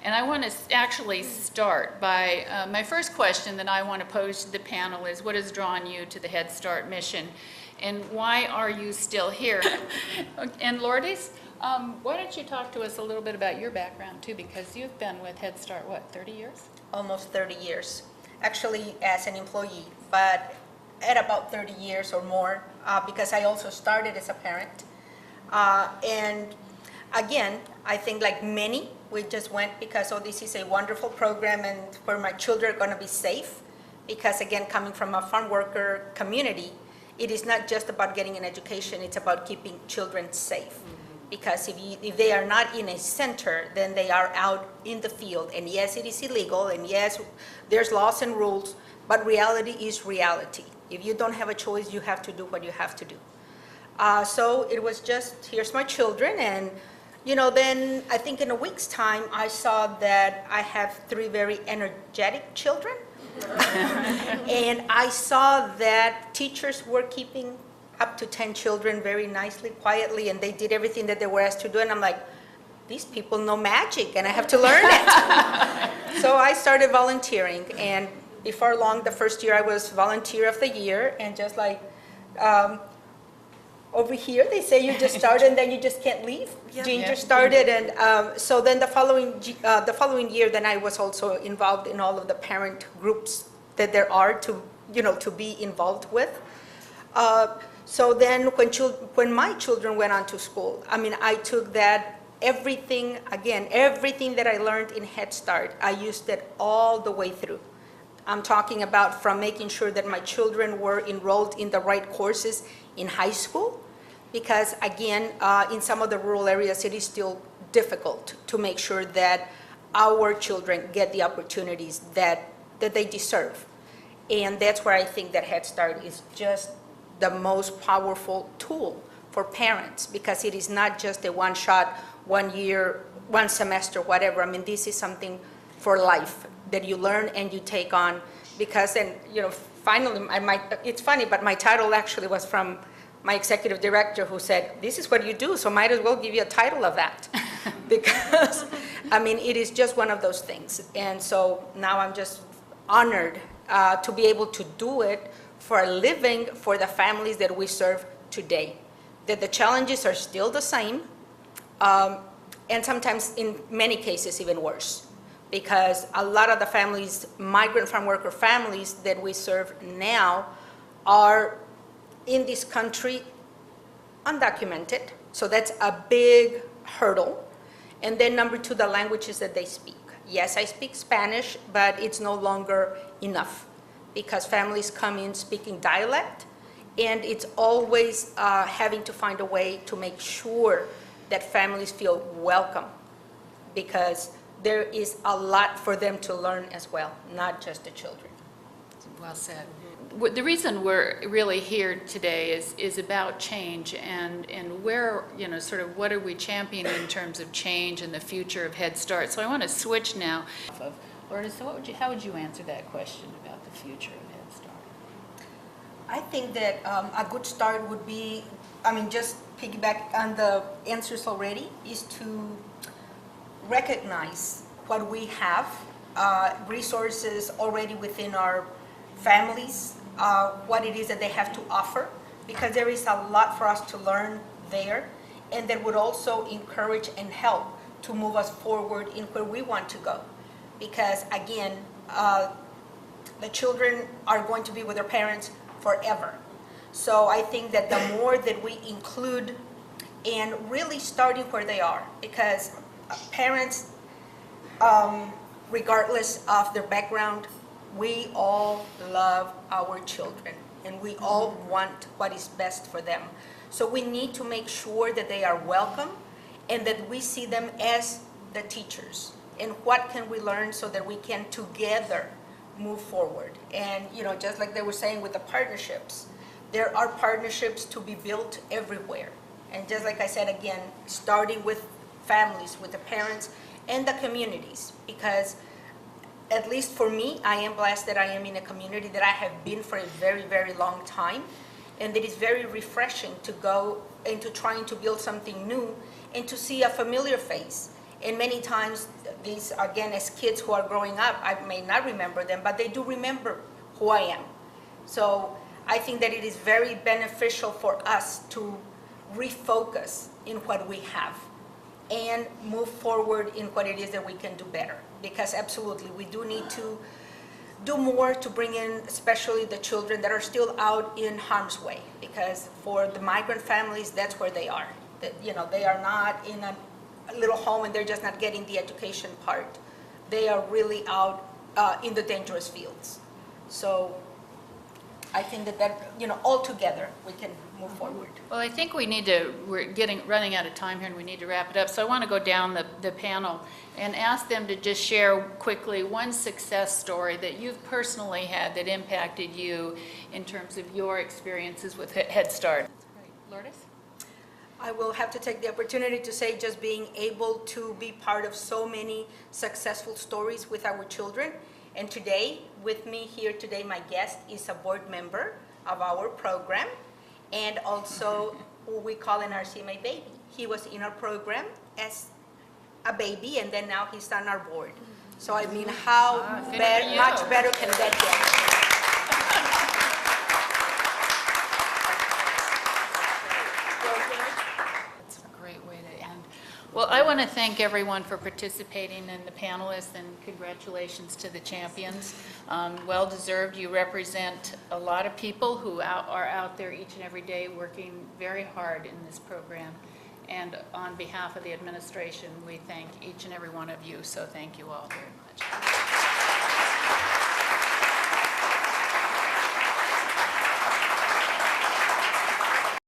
And I want to actually start by, my first question that I want to pose to the panel is, what has drawn you to the Head Start mission? And why are you still here? And Lourdes, why don't you talk to us a little bit about your background too, because you've been with Head Start, what, 30 years? Almost 30 years, actually as an employee, but at about 30 years or more, because I also started as a parent. And again, I think like many, we just went because, oh, this is a wonderful program and where my children are going to be safe. Because again, coming from a farm worker community, it is not just about getting an education, it's about keeping children safe. Because if they are not in a center, then they are out in the field. And yes, it is illegal, and yes, there's laws and rules, but reality is reality. If you don't have a choice, you have to do what you have to do. So it was just, here's my children, and then I think in a week's time, I saw that I have 3 very energetic children. And I saw that teachers were keeping up to 10 children very nicely, quietly, and they did everything that they were asked to do. And I'm like, these people know magic, and I have to learn it. So I started volunteering, and before long, the first year I was Volunteer of the Year, and just like, over here, they say you just started and then you just can't leave. Yeah. Ginger started, and so then the following year, then I was also involved in all of the parent groups that there are to be involved with. So then when my children went on to school, I took that everything that I learned in Head Start, I used it all the way through. I'm talking about from making sure that my children were enrolled in the right courses in high school, because again, in some of the rural areas, it is still difficult to make sure that our children get the opportunities that they deserve. And that's where I think that Head Start is just the most powerful tool for parents, because it is not just a one shot, 1 year, 1 semester, whatever. This is something for life that you learn and you take on, because then, finally, it's funny, but my title actually was from my executive director, who said, this is what you do, so might as well give you a title of that. Because, it is just one of those things. And so now I'm just honored to be able to do it for a living for the families that we serve today. That the challenges are still the same, and sometimes in many cases even worse. Because a lot of the families, migrant farm worker families that we serve now, are in this country undocumented. So that's a big hurdle. And then number 2, the languages that they speak. Yes, I speak Spanish, but it's no longer enough, because families come in speaking dialect, and it's always having to find a way to make sure that families feel welcome, because there is a lot for them to learn as well, not just the children. Well said. The reason we're really here today is about change, and where, sort of what are we championing in terms of change and the future of Head Start. So I want to switch now. Lourdes, so how would you answer that question about the future of Head Start? I think that a good start would be, just piggyback on the answers already, is to recognize what we have, resources already within our families, what it is that they have to offer, because there is a lot for us to learn there, and that would also encourage and help to move us forward in where we want to go. Because again, the children are going to be with their parents forever. So I think that the more that we include, and really starting where they are, because parents, regardless of their background, we all love our children, and we all want what is best for them. So we need to make sure that they are welcome, and that we see them as the teachers, and what can we learn so that we can together move forward. And just like they were saying with the partnerships, there are partnerships to be built everywhere. And just like I said again, starting with families, with the parents and the communities, because at least for me, I am blessed that I am in a community that I have been for a very, very long time, and it is very refreshing to go into trying to build something new and to see a familiar face And many times, these, again, as kids who are growing up, I may not remember them, but they do remember who I am. So I think that it is very beneficial for us to refocus in what we have and move forward in what it is that we can do better. Because absolutely, we do need to do more to bring in, especially the children that are still out in harm's way. Because for the migrant families, that's where they are. That, you know, they are not in a little home and they're just not getting the education part. They are really out in the dangerous fields. So I think that, you know, all together we can move forward. Well, I think we're running out of time here and we need to wrap it up. So I want to go down the panel and ask them to just share quickly one success story that you've personally had that impacted you in terms of your experiences with Head Start. Lourdes? I will have to take the opportunity to say just being able to be part of so many successful stories with our children. And today, with me here today, my guest is a board member of our program and also who we call an RCMA baby. He was in our program as a baby and then now he's on our board. So I mean, how much better can that get? Well, I want to thank everyone for participating and the panelists, and congratulations to the champions. Well deserved. You represent a lot of people who are out there each and every day working very hard in this program. And on behalf of the administration, we thank each and every one of you. So thank you all very much.